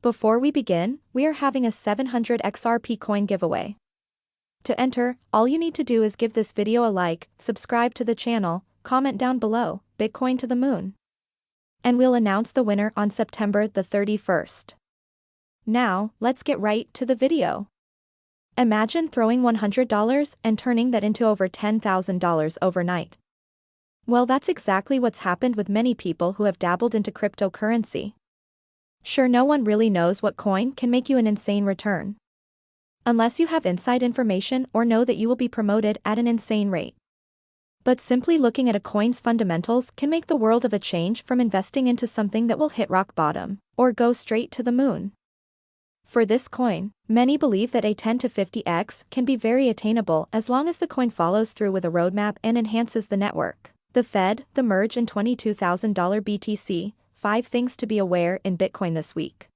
Before we begin, we are having a 700 XRP coin giveaway. To enter, all you need to do is give this video a like, subscribe to the channel, comment down below, Bitcoin to the moon. And we'll announce the winner on September the 31st. Now, let's get right to the video. Imagine throwing $100 and turning that into over $10,000 overnight. Well, that's exactly what's happened with many people who have dabbled into cryptocurrency. Sure, no one really knows what coin can make you an insane return. Unless you have inside information or know that you will be promoted at an insane rate. But simply looking at a coin's fundamentals can make the world of a change from investing into something that will hit rock bottom, or go straight to the moon. For this coin, many believe that a 10 to 50x can be very attainable as long as the coin follows through with a roadmap and enhances the network. The Fed, the merge and $22,000 BTC, 5 things to be aware in Bitcoin this week.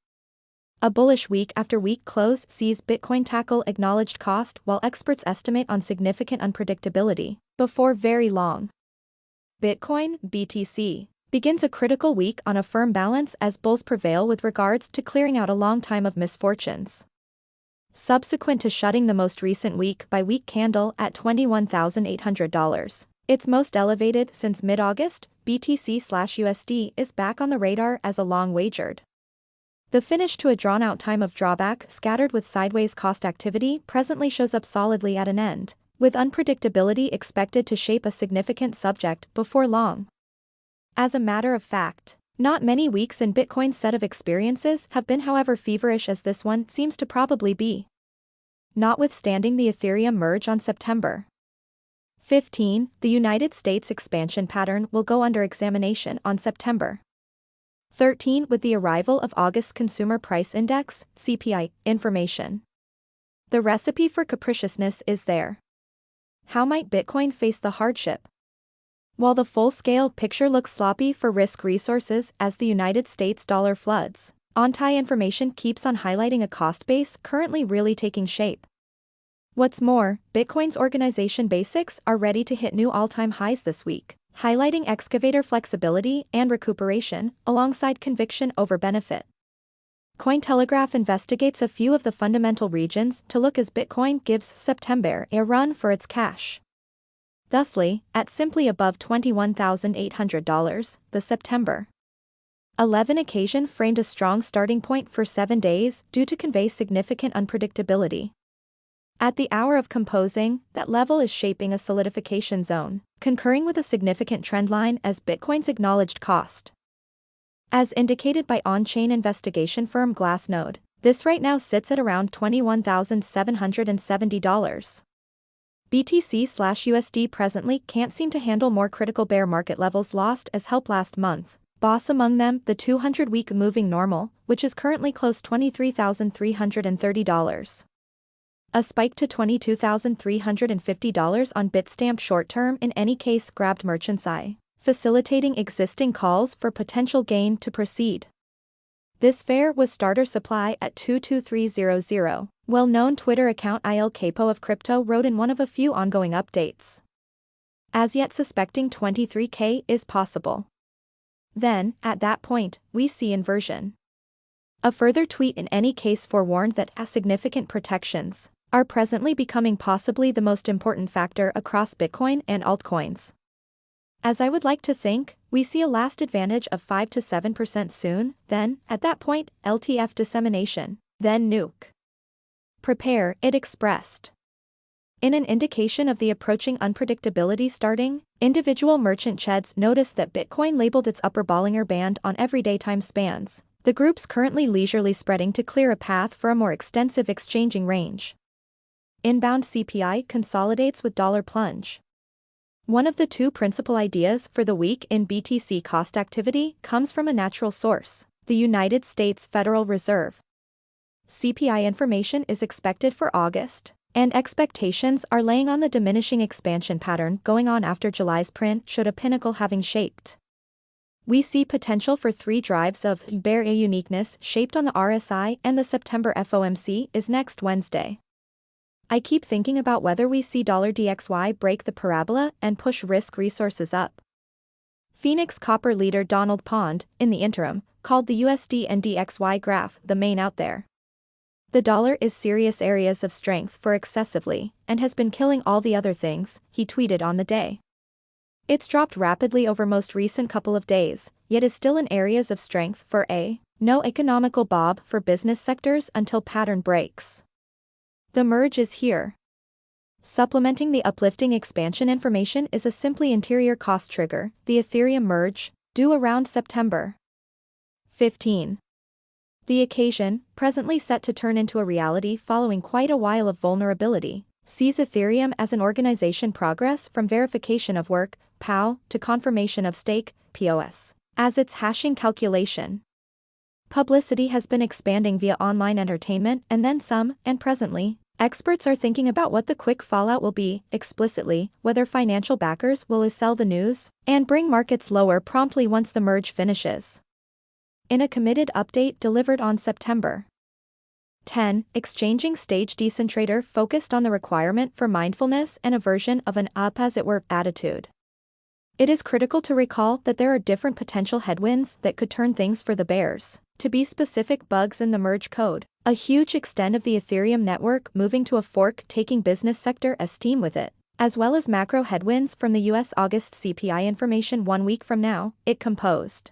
A bullish week after week close sees Bitcoin tackle acknowledged cost while experts estimate on significant unpredictability, before very long. Bitcoin, BTC, begins a critical week on a firm balance as bulls prevail with regards to clearing out a long time of misfortunes. Subsequent to shutting the most recent week-by-week candle at $21,800. Its most elevated since mid-August, BTC/USD is back on the radar as a long wagered. The finish to a drawn-out time of drawback scattered with sideways cost activity presently shows up solidly at an end, with unpredictability expected to shape a significant subject before long. As a matter of fact, not many weeks in Bitcoin's set of experiences have been however feverish as this one seems to probably be. Notwithstanding the Ethereum merge on September 15, the United States expansion pattern will go under examination on September 13 with the arrival of August's Consumer Price Index, CPI, information. The recipe for capriciousness is there. How might Bitcoin face the hardship? While the full-scale picture looks sloppy for risk resources as the United States dollar floods, on-tie information keeps on highlighting a cost base currently really taking shape. What's more, Bitcoin's organization basics are ready to hit new all-time highs this week, highlighting excavator flexibility and recuperation, alongside conviction over benefit. Cointelegraph investigates a few of the fundamental regions to look as Bitcoin gives September a run for its cash. Thusly, at simply above $21,800, the September 11 occasion framed a strong starting point for 7 days due to convey significant unpredictability. At the hour of composing, that level is shaping a solidification zone, concurring with a significant trendline as Bitcoin's acknowledged cost. As indicated by on-chain investigation firm Glassnode, this right now sits at around $21,770. BTC/USD presently can't seem to handle more critical bear market levels lost as help last month, boss among them the 200-week moving normal, which is currently close $23,330. A spike to $22,350 on Bitstamp short-term in any case grabbed merchants' eye, facilitating existing calls for potential gain to proceed. This fair was starter supply at 22300. Well-known Twitter account Il Capo of Crypto wrote in one of a few ongoing updates. As yet suspecting 23K is possible. Then, at that point, we see inversion. A further tweet in any case forewarned that significant protections are presently becoming possibly the most important factor across Bitcoin and altcoins. As I would like to think, we see a last advantage of 5 to 7% soon, then, at that point, LTF dissemination, then nuke. Prepare, it expressed. In an indication of the approaching unpredictability starting, individual merchant cheds noticed that Bitcoin labeled its upper Bollinger Band on everyday time spans, the groups currently leisurely spreading to clear a path for a more extensive exchanging range. Inbound CPI consolidates with dollar plunge. One of the two principal ideas for the week in BTC cost activity comes from a natural source, the United States Federal Reserve. CPI information is expected for August, and expectations are laying on the diminishing expansion pattern going on after July's print should a pinnacle having shaped. We see potential for 3 drives of bear uniqueness shaped on the RSI, and the September FOMC is next Wednesday. I keep thinking about whether we see $DXY break the parabola and push risk resources up. Phoenix Copper leader Donald Pond, in the interim, called the USD and DXY graph the main out there. The dollar is serious areas of strength for excessively, and has been killing all the other things, he tweeted on the day. It's dropped rapidly over most recent couple of days, yet is still in areas of strength for a no economical bob for business sectors until pattern breaks. The merge is here. Supplementing the uplifting expansion information is a simply interior cost trigger, the Ethereum merge, due around September 15. The occasion, presently set to turn into a reality following quite a while of vulnerability, sees Ethereum as an organization progress from verification of work, POW, to confirmation of stake, POS, as its hashing calculation. Publicity has been expanding via online entertainment and then some, and presently, experts are thinking about what the quick fallout will be, explicitly, whether financial backers will sell the news, and bring markets lower promptly once the merge finishes. In a committed update delivered on September 10, exchanging stage Decentrator focused on the requirement for mindfulness and a version of an up-as-it-were attitude. It is critical to recall that there are different potential headwinds that could turn things for the bears. To be specific, bugs in the merge code, a huge extent of the Ethereum network moving to a fork taking business sector as steam with it, as well as macro headwinds from the US August CPI information 1 week from now, it composed.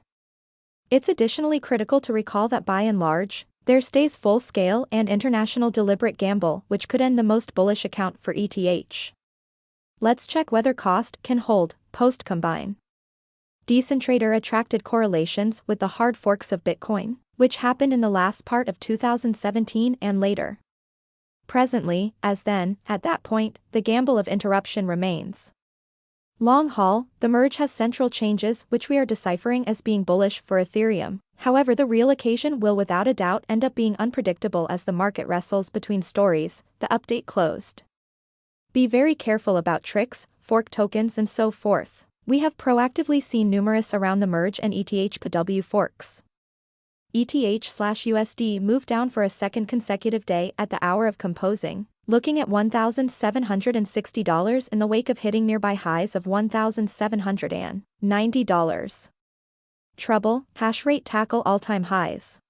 It's additionally critical to recall that by and large, there stays full-scale and international deliberate gamble which could end the most bullish account for ETH. Let's check whether cost can hold, post-combine. Decentrator attracted correlations with the hard forks of Bitcoin, which happened in the last part of 2017 and later. Presently, as then, at that point, the gamble of interruption remains. Long haul, the merge has central changes which we are deciphering as being bullish for Ethereum, however the real occasion will without a doubt end up being unpredictable as the market wrestles between stories, the update closed. Be very careful about tricks, fork tokens and so forth. We have proactively seen numerous around the merge and ETH/PW forks. ETH/USD moved down for a second consecutive day at the hour of composing, looking at $1,760 in the wake of hitting nearby highs of $1,790. Trouble, hash rate tackle all-time highs.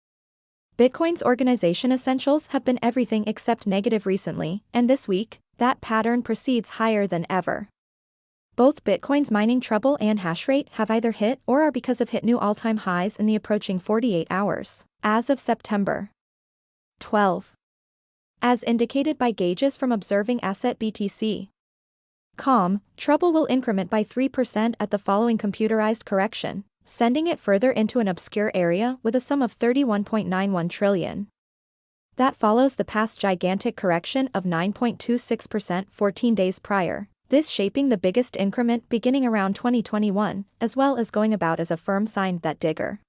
Bitcoin's organization essentials have been everything except negative recently, and this week, that pattern proceeds higher than ever. Both Bitcoin's mining trouble and hash rate have either hit or are because of hit new all-time highs in the approaching 48 hours, as of September 12. As indicated by gauges from observing asset BTC. Trouble will increment by 3% at the following computerized correction, sending it further into an obscure area with a sum of 31.91 trillion. That follows the past gigantic correction of 9.26% 14 days prior. This shaping the biggest increment beginning around 2021, as well as going about as a firm sign that digger.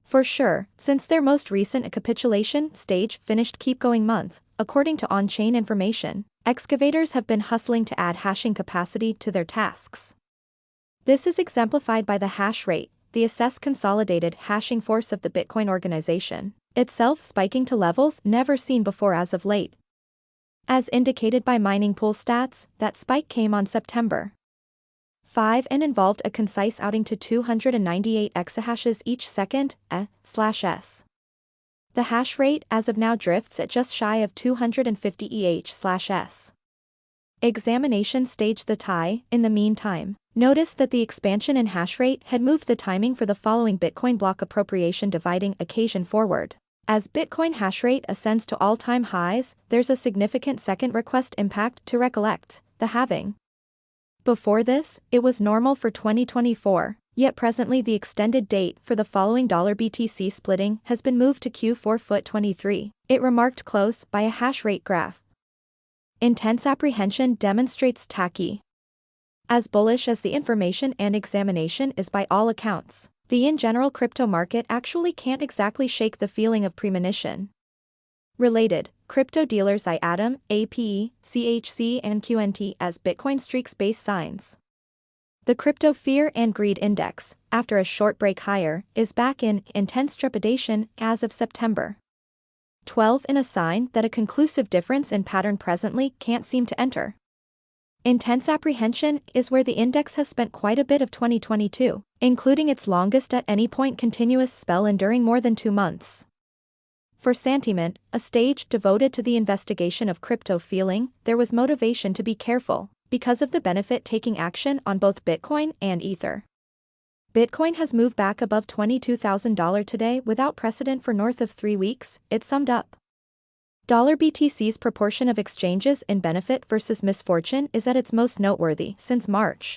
For sure, since their most recent capitulation stage finished keep going month, according to on-chain information, excavators have been hustling to add hashing capacity to their tasks. This is exemplified by the hash rate, the assessed consolidated hashing force of the Bitcoin organization, itself spiking to levels never seen before as of late. As indicated by mining pool stats, that spike came on September 5 and involved a concise outing to 298 exahashes each second, /s. The hash rate as of now drifts at just shy of 250 EH/s. Examination staged the tie. In the meantime, notice that the expansion in hash rate had moved the timing for the following Bitcoin block appropriation dividing occasion forward. As Bitcoin hash rate ascends to all-time highs, there's a significant second request impact to recollect, the halving. Before this, it was normal for 2024, yet presently the extended date for the following $BTC splitting has been moved to Q4 23. It remarked close by a hash rate graph. Intense apprehension demonstrates tacky. As bullish as the information and examination is by all accounts, the in general crypto market actually can't exactly shake the feeling of premonition. Related, crypto dealers IATM, APE, CHC and QNT as Bitcoin streaks base signs. The Crypto Fear and Greed Index, after a short break higher, is back in intense trepidation as of September 12 in a sign that a conclusive difference in pattern presently can't seem to enter. Intense apprehension is where the index has spent quite a bit of 2022, including its longest at any point continuous spell enduring more than 2 months. For sentiment, a stage devoted to the investigation of crypto feeling, there was motivation to be careful, because of the benefit taking action on both Bitcoin and Ether. Bitcoin has moved back above $22,000 today without precedent for north of 3 weeks, it summed up. $BTC's proportion of exchanges in benefit versus misfortune is at its most noteworthy since March.